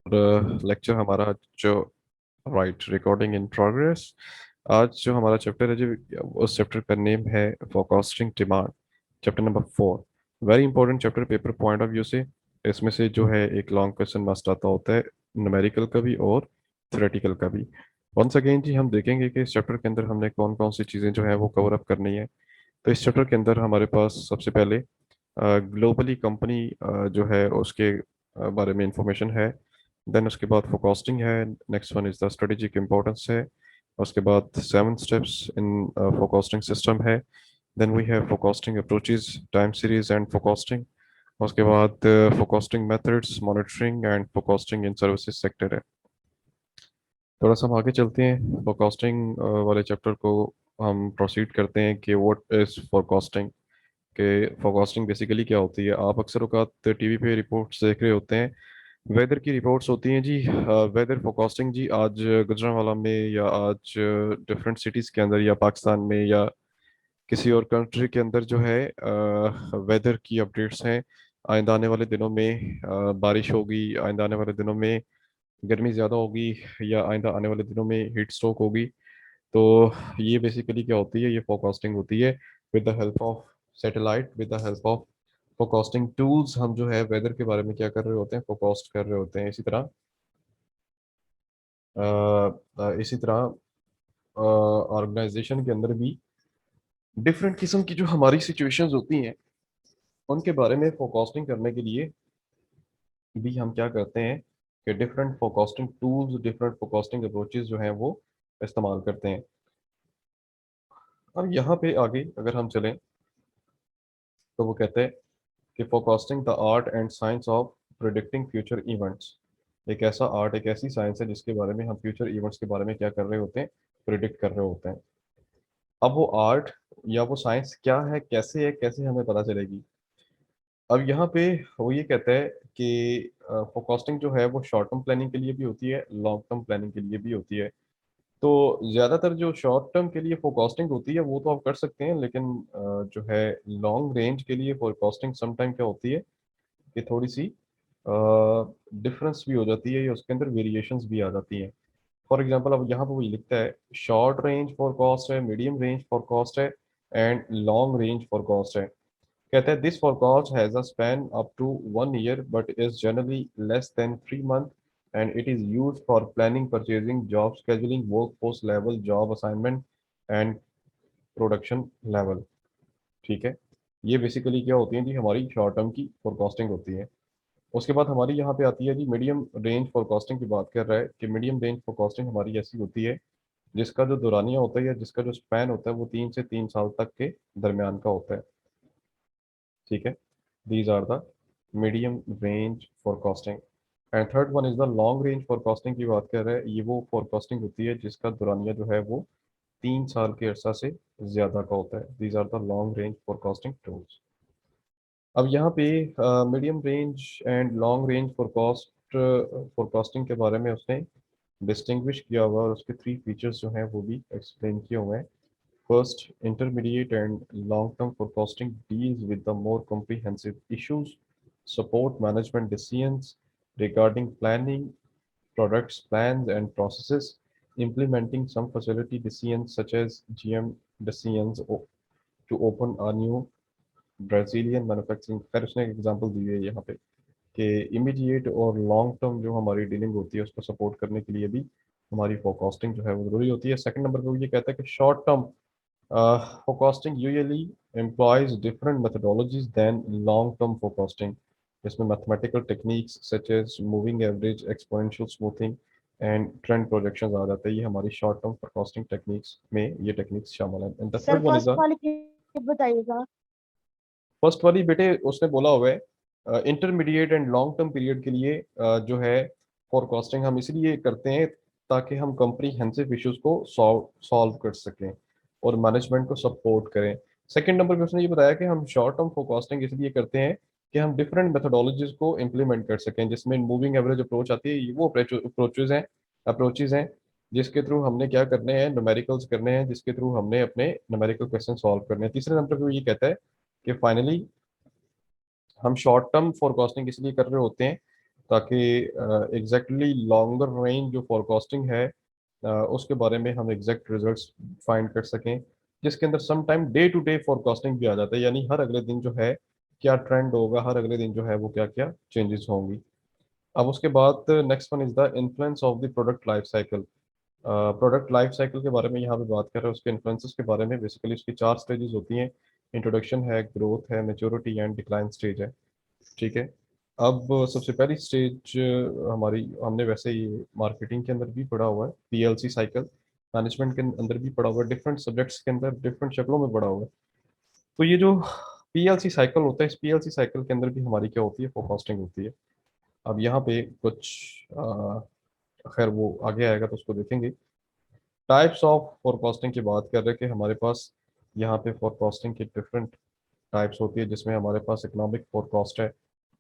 Lecture हमारा जो right recording in progress. आज जो हमारा चैप्टर है जी, उस चैप्टर का नेम है forecasting demand. Chapter number 4, very important chapter paper point of view से। इसमें से जो है एक लॉन्ग क्वेश्चन मस्ट आता होता है, न्यूमेरिकल का भी और थ्योरेटिकल का भी। वंस अगेन जी हम देखेंगे कि इस चैप्टर के अंदर हमने कौन कौन सी चीज़ें जो है वो कवर अप करनी है। तो इस चैप्टर के अंदर हमारे पास सबसे पहले ग्लोबली कंपनी जो है उसके बारे में इंफॉर्मेशन है। देन उसके बाद फोरकास्टिंग है। Next one is the strategic importance है। उसके बाद 7 स्टेप्स इन फोरकास्टिंग सिस्टम है। Then we have forecasting approaches, time series and forecasting. उसके बाद forecasting methods, monitoring and forecasting in services sector है। थोड़ा सा हम आगे चलते हैं फोरकास्टिंग वाले चैप्टर को। हम प्रोसीड करते हैं कि व्हाट इज फोरकास्टिंग, कि फोरकास्टिंग बेसिकली क्या होती है। आप अक्सर औकात टीवी पे रिपोर्ट्स देख रहे होते हैं, वेदर की रिपोर्ट्स होती हैं जी। वेदर फोरकास्टिंग जी आज गुजरांवाला में या आज डिफरेंट सिटीज़ के अंदर या पाकिस्तान में या किसी और कंट्री के अंदर जो है वेदर की अपडेट्स हैं। आइंदा आने वाले दिनों में बारिश होगी, आइंदा आने वाले दिनों में गर्मी ज़्यादा होगी, या आइंदा आने वाले दिनों में हीट स्ट्रोक होगी। तो ये बेसिकली क्या होती है, ये फोरकास्टिंग होती है with the help of satellite, with the help of forecasting tools. हम जो है वेदर के बारे में क्या कर रहे होते हैं, फोरकास्ट कर रहे होते हैं। इसी तरह ऑर्गेनाइजेशन के अंदर भी डिफरेंट किस्म की जो हमारी सिचुएशंस होती हैं उनके बारे में फोरकास्टिंग करने के लिए भी हम क्या करते हैं कि different forecasting tools, different forecasting approaches जो हैं वो इस्तेमाल करते हैं। अब यहाँ पे आगे अगर हम चलें तो वो कहते हैं कि forecasting the art and science of predicting future events. एक ऐसा आर्ट, एक ऐसी साइंस है जिसके बारे में हम फ्यूचर इवेंट्स के बारे में क्या कर रहे होते हैं, प्रिडिक्ट कर रहे होते हैं। अब वो आर्ट या वो साइंस क्या है, कैसे है, कैसे हमें पता चलेगी। अब यहाँ पे वो ये कहता है कि फोरकास्टिंग जो है वो शॉर्ट टर्म प्लानिंग के लिए भी होती है, लॉन्ग टर्म प्लानिंग के लिए भी होती है। तो ज़्यादातर जो शॉर्ट टर्म के लिए फोरकास्टिंग होती है वो तो आप कर सकते हैं, लेकिन जो है लॉन्ग रेंज के लिए फोरकास्टिंग समटाइम क्या होती है कि थोड़ी सी डिफरेंस भी हो जाती है या उसके अंदर वेरिएशंस भी आ जाती हैं। फॉर एग्जांपल अब यहाँ पर वही लिखता है, शॉर्ट रेंज फोरकास्ट है, मीडियम रेंज फोरकास्ट है एंड लॉन्ग रेंज फोरकास्ट है। कहता है this forecast has a span up to 1 year but is generally less than 3 month and it is used for planning, purchasing, job scheduling, workforce level, job assignment and production level. ठीक है, ये basically क्या होती है जी, हमारी short term की forecasting होती है। उसके बाद हमारी यहाँ पे आती है जी मीडियम रेंज फोरकास्टिंग की बात कर रहा है कि मीडियम रेंज फोरकास्टिंग हमारी ऐसी होती है जिसका जो दौरानिया होता है या जिसका जो स्पैन होता है वो 3 से 3 साल तक के दरमियान का होता है। ठीक है, these are the medium range forecasting. And third one is the long range forecasting की बात कर रहे हैं। ये वो फोरकास्टिंग होती है जिसका दौरानिया जो है वो 3 साल के अरसा से ज्यादा का होता है। These are the long range forecasting tools. अब यहाँ पे medium range and long range forecasting के बारे में उसने डिस्टिंग्विश किया हुआ और उसके 3 फीचर्स जो हैं वो भी एक्सप्लेन किए हुए हैं। First, intermediate and long term forecasting deals with the more comprehensive issues, support management decisions regarding planning, products plans and processes, implementing some facility decisions such as GM decisions to open a new Brazilian manufacturing. खैर उसने एक example दी है यहाँ पे कि immediate और long term जो हमारी डीलिंग होती है उसको सपोर्ट करने के लिए भी हमारी फोरकास्टिंग जो है वो जरूरी होती है। सेकंड नंबर पे वो ये कहता है कि short term forecasting usually employs different methodologies than long term forecasting. इसमें mathematical techniques such as moving average, exponential smoothing and trend projections आ जाते हैं। ये हमारी शॉर्ट टर्म फोरकास्टिंग टेक्निक्स में ये टेक्निक्स शामिल हैं। And the sir third one is first the वाले की बताइएगा। फर्स्ट वाली बेटे उसने बोला हुआ है intermediate and long term period के लिए जो है फोरकास्टिंग हम इसलिए करते हैं ताकि हम कम्प्रीहेंसिव इश्यूज को सॉल्व सॉल्व कर सकें और मैनेजमेंट को सपोर्ट करें। सेकंड नंबर पे उसने ये बताया कि हम शॉर्ट टर्म फोरकास्टिंग इसलिए करते हैं कि हम डिफरेंट मेथोडोलॉजीज को इम्प्लीमेंट कर सकें, जिसमें मूविंग एवरेज अप्रोच आती है। ये वो अप्रोचेज हैं जिसके थ्रू हमने क्या करने हैं, न्यूमेरिकल्स करने हैं, जिसके थ्रू हमने अपने न्यूमेरिकल क्वेश्चन सॉल्व करने हैं। तीसरे नंबर पे वो ये कहता है कि फाइनली हम शॉर्ट टर्म फोरकास्टिंग इसलिए कर रहे होते हैं ताकि एग्जैक्टली लॉन्गर रेंज जो फोरकास्टिंग है उसके बारे में हम एग्जैक्ट रिजल्ट्स फाइंड कर सकें, जिसके अंदर some time day to day forecasting भी आ जाता है, यानी हर अगले दिन जो है क्या ट्रेंड होगा, हर अगले दिन जो है वो क्या क्या चेंजेस होंगी। अब उसके बाद next one is the influence of the product life cycle. Product life cycle के बारे में यहाँ पे बात कर रहे हैं, उसके इन्फ्लुएंसेस के बारे में। बेसिकली उसकी चार स्टेजेस होती हैं, इंट्रोडक्शन है, ग्रोथ है, मेच्योरिटी एंड डिक्लाइन स्टेज है। ठीक है। अब सबसे पहली स्टेज हमारी, हमने वैसे ही मार्केटिंग के अंदर भी पढ़ा हुआ है, पीएलसी साइकिल, मैनेजमेंट के अंदर भी पढ़ा हुआ है, डिफरेंट सब्जेक्ट्स के अंदर डिफरेंट शक्लों में पढ़ा हुआ है। तो ये जो पीएलसी साइकिल होता है, इस पीएलसी साइकिल के अंदर भी हमारी क्या होती है, फोरकास्टिंग होती है। अब यहाँ पे कुछ खैर वो आगे आएगा तो उसको देखेंगे। टाइप्स ऑफ फोरकास्टिंग की बात कर रहे हैं कि हमारे पास यहाँ पे फोरकास्टिंग की डिफरेंट टाइप्स होती है, जिसमें हमारे पास इकोनॉमिक फोरकास्ट है,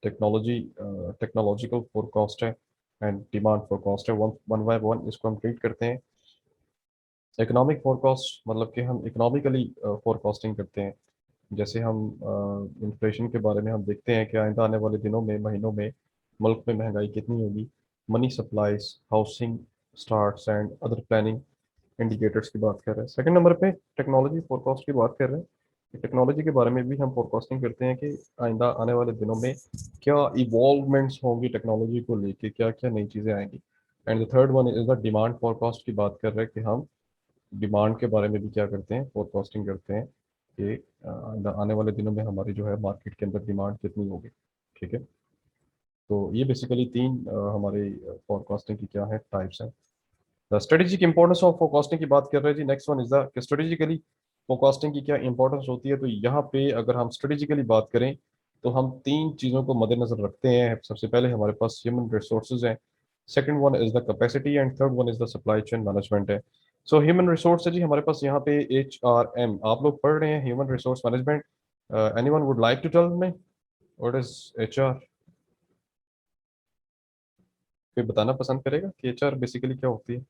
टेक्नोलॉजिकल फोरकास्ट है, एंड डिमांड फोरकास्ट है। वन वन बाय वन इसको हम ट्रीट करते हैं। इकोनॉमिक फोरकास्ट मतलब कि हम इकोनॉमिकली फोरकास्टिंग करते हैं। जैसे हम इन्फ्लेशन के बारे में हम देखते हैं कि आइंदा आने वाले दिनों में, महीनों में मुल्क में महंगाई कितनी होगी, money supplies, housing starts and other planning indicators की बात कर रहे हैं। सेकंड नंबर पे टेक्नोलॉजी फोरकास्ट की बात कर रहे हैं। टेक्नोलॉजी के बारे में भी हम फोरकास्टिंग करते हैं कि आइंदा आने वाले दिनों में क्या इवॉल्वमेंट्स होंगी टेक्नोलॉजी को लेके, क्या क्या नई चीज़ें आएंगी। And the third one is the demand forecast की बात कर रहे हैं कि हम डिमांड के बारे में भी क्या करते हैं, फोरकास्टिंग करते हैं कि आने वाले दिनों में हमारी जो है मार्केट के अंदर डिमांड कितनी होगी। ठीक है। तो ये बेसिकली तीन हमारे फोरकास्टिंग की क्या है, टाइप्स हैं। स्ट्रेटेजिक इंपॉर्टेंस ऑफ फोरकास्टिंग की बात कर रहे हैं जी। Next one is the strategically forecasting की क्या इंपॉर्टेंस होती है। तो यहाँ पे अगर हम स्ट्रेटेजिकली बात करें तो हम तीन चीज़ों को मद्देनजर रखते हैं। सबसे पहले हमारे पास ह्यूमन रिसोर्सेज हैं, second one is the capacity, and third one is the supply chain management है। सो ह्यूमन रिसोर्स है जी हमारे पास यहाँ पे HRM, आप लोग पढ़ रहे हैं human resource management. Anyone would like to tell me what is HR? कोई बताना पसंद करेगा कि HR बेसिकली क्या होती है?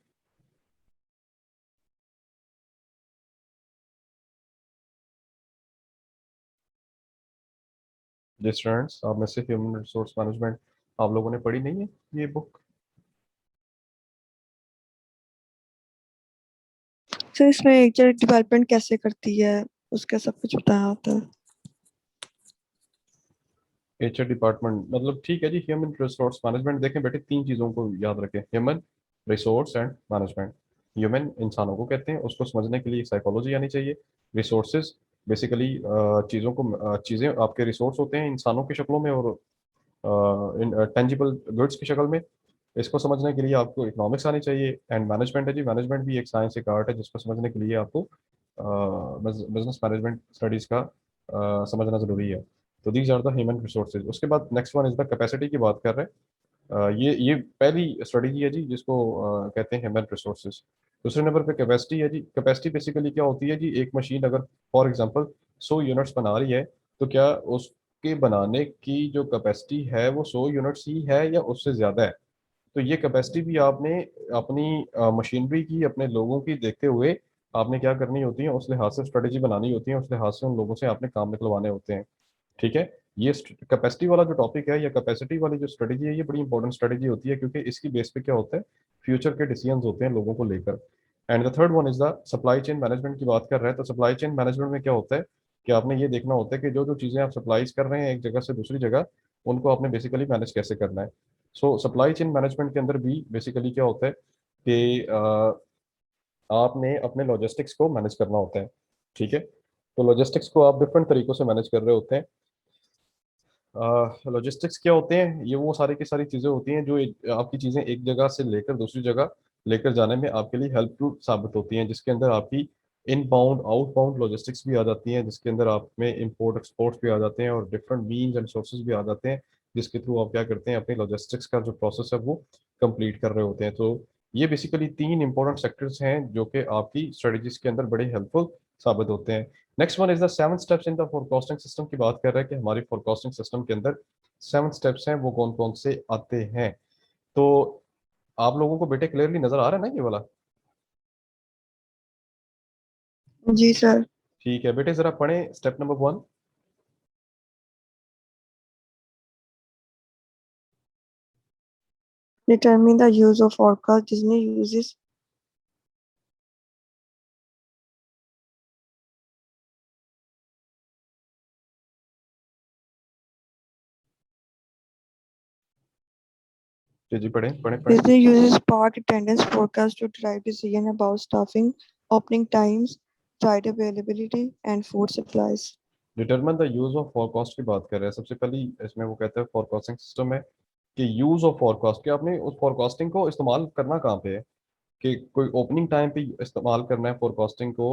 जी स्टूडेंट्स, आप में से ह्यूमन रिसोर्स मैनेजमेंट आप लोगों ने पढ़ी नहीं है ये बुक? सर इसमें एचआर डिपार्टमेंट कैसे करती है उसका सब कुछ बताया होता है। HR डिपार्टमेंट मतलब ठीक है जी, ह्यूमन रिसोर्स मैनेजमेंट। देखें बेटे, तीन चीज़ों को याद रखें, human resource and management. Human इंसानों को कहते हैं, उसको समझने के लिए साइकोलॉजी आनी चाहिए। रिसोर्सेज बेसिकली चीज़ों को, चीज़ें आपके रिसोर्स होते हैं इंसानों की शक्लों में और टेंजिबल गुड्स की शक्ल में। इसको समझने के लिए आपको इकोनॉमिक्स आनी चाहिए। एंड मैनेजमेंट है जी, मैनेजमेंट भी एक साइंस, एक आर्ट है, जिसको समझने के लिए आपको बिजनेस मैनेजमेंट स्टडीज़ का समझना ज़रूरी है। तो these are the human resources. उसके बाद next one is the capacity की बात कर रहे हैं। ये पहली स्ट्रेटेजी है जी, जिसको कहते हैं ह्यूमन रिसोर्सेज। दूसरे नंबर पे कैपेसिटी है जी। कैपेसिटी बेसिकली क्या होती है जी, एक मशीन अगर फॉर एग्जांपल 100 यूनिट्स बना रही है, तो क्या उसके बनाने की जो कैपेसिटी है वो 100 यूनिट्स ही है या उससे ज़्यादा है? तो ये कैपेसिटी भी आपने अपनी मशीनरी की, अपने लोगों की देखते हुए आपने क्या करनी होती है, उस लिहाज से स्ट्रेटेजी बनानी होती है, उस लिहाज से उन लोगों से आपने काम निकलवाने होते हैं। ठीक है। ये कैपेसिटी वाला जो टॉपिक है या कैपेसिटी वाली जो स्ट्रेटेजी है, ये बड़ी इंपॉर्टेंट स्ट्रेटेजी होती है, क्योंकि इसकी बेस पे क्या होता है, फ्यूचर के डिसीजंस होते हैं लोगों को लेकर। And the third one is the supply chain management की बात कर रहे हैं। तो सप्लाई चेन मैनेजमेंट में क्या होता है कि आपने ये देखना होता है कि जो जो चीज़ें आप सप्लाईज कर रहे हैं एक जगह से दूसरी जगह, उनको आपने बेसिकली मैनेज कैसे करना है। सो सप्लाई चेन मैनेजमेंट के अंदर भी बेसिकली क्या होता है कि आपने अपने लॉजिस्टिक्स को मैनेज करना होता है। ठीक है। तो लॉजिस्टिक्स को आप डिफरेंट तरीकों से मैनेज कर रहे होते हैं। लॉजिस्टिक्स क्या होते हैं, ये वो सारी की सारी चीज़ें होती हैं जो आपकी चीज़ें एक जगह से लेकर दूसरी जगह लेकर जाने में आपके लिए हेल्पफुल साबित होती हैं, जिसके अंदर आपकी इनबाउंड आउटबाउंड लॉजिस्टिक्स भी आ जाती हैं, जिसके अंदर आप में इंपोर्ट एक्सपोर्ट्स भी आ जाते हैं और डिफरेंट मीन्स एंड सोर्सेज भी आ जाते हैं, जिसके थ्रू आप क्या करते हैं, अपनी लॉजिस्टिक्स का जो प्रोसेस है वो कंप्लीट कर रहे होते हैं। तो ये बेसिकली तीन इंपॉर्टेंट सेक्टर्स हैं जो कि आपकी स्ट्रेटजीज के अंदर बड़े हेल्पफुल साबित होते हैं। Next one is the seven steps in the forecasting system की बात कर रहे हैं कि हमारी फोरकास्टिंग सिस्टम के अंदर सेवन स्टेप्स हैं, वो कौन कौन से आते हैं। तो आप लोगों को बेटे क्लियरली नजर आ रहा है ना ये वाला? जी सर। ठीक है बेटे, जरा पढ़ें step number 1। Determine the use of forecast. Disney uses जी पढ़ें पढ़ें पढ़ें। Disney uses park attendance forecast to drive decision about staffing, opening times, ride availability, and food supplies. Determine the use of forecast की बात कर रहे हैं। सबसे पहली इसमें वो कहते हैं फोरकास्टिंग सिस्टम है कि यूज ऑफ फोरकास्ट, कि आपने उस फोरकास्टिंग को इस्तेमाल करना कहाँ पे है, कि कोई ओपनिंग टाइम पे इस्तेमाल करना है फोरकास्टिंग को,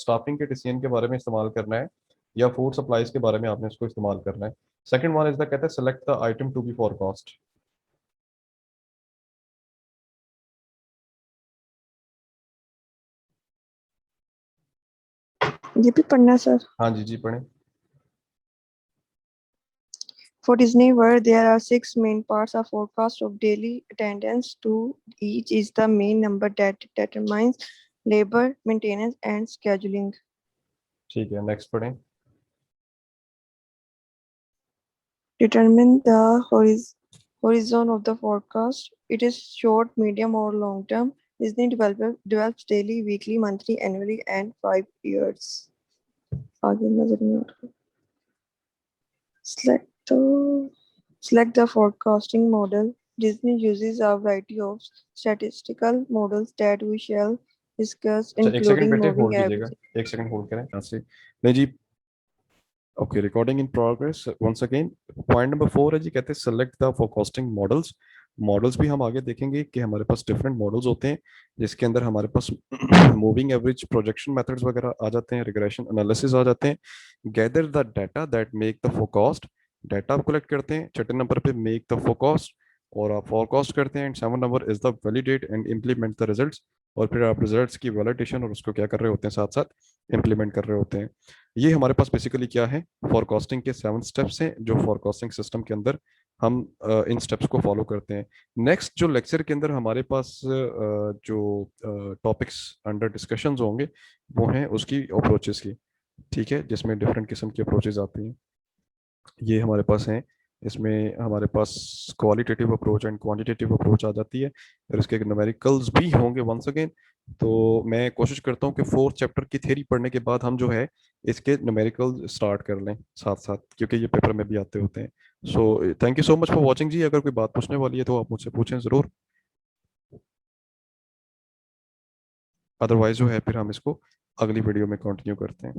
स्टाफिंग के डिसीजन के बारे में इस्तेमाल करना है, या फूड सप्लाईज के बारे में आपने इसको इस्तेमाल करना है। सेकंड वन इज द कहते हैं select the item to be forecast. ये भी पढ़ना है सर। हाँ जी पढ़ें। For Disney World, there are 6 main parts of forecast of daily attendance. Two each is the main number that determines labor, maintenance, and scheduling. ठीक है next पढ़ें। Determine the horizon of the forecast. It is short, medium, or long term. Disney develops daily, weekly, monthly, annually, and 5 years. आगे नजर नहीं आ रहा। Select the forecasting model. Disney uses a variety of statistical models that we shall discuss, अच्छा एक second including बेटे moving hold कीजिएगा, average. एक second hold करें यहाँ से। नहीं जी okay, recording in progress once again. Point number 4 है जी, कहते हैं select the forecasting models. Models भी हम आगे देखेंगे कि हमारे पास डिफरेंट मॉडल्स होते हैं, जिसके अंदर हमारे पास मूविंग एवरेज, प्रोजेक्शन मेथड्स वगैरह आ जाते हैं, रिग्रेशन एनालिसिस आ जाते हैं। Gather the data that make the forecast, data आप कलेक्ट करते हैं। छठे नंबर पे मेक द फोरकास्ट, और आप फोरकास्ट करते हैं। And 7 number is the validate and implement the results, और फिर आप रिजल्ट्स की वैलिडेशन और उसको क्या कर रहे होते हैं, साथ साथ इम्प्लीमेंट कर रहे होते हैं। ये हमारे पास बेसिकली क्या है, फॉरकास्टिंग के 7 स्टेप्स हैं जो फॉरकास्टिंग सिस्टम के अंदर हम इन स्टेप्स को फॉलो करते हैं। नेक्स्ट जो लेक्चर के अंदर हमारे पास जो टॉपिक्स अंडर डिस्कशंस होंगे वो हैं उसकी अप्रोचेस की, ठीक है, जिसमें डिफरेंट किस्म की अप्रोचेस आती हैं। ये हमारे पास हैं। इसमें हमारे पास qualitative approach and quantitative approach आ जाती है, और इसके न्यूमेरिकल्स भी होंगे वंस अगेन। तो मैं कोशिश करता हूँ कि 4th चैप्टर की थ्योरी पढ़ने के बाद हम जो है इसके न्यूमेरिकल स्टार्ट कर लें साथ साथ, क्योंकि ये पेपर में भी आते होते हैं। So thank you so much for watching जी। अगर कोई बात पूछने वाली है तो आप मुझसे पूछें ज़रूर, अदरवाइज जो है फिर हम इसको अगली वीडियो में कंटिन्यू करते हैं।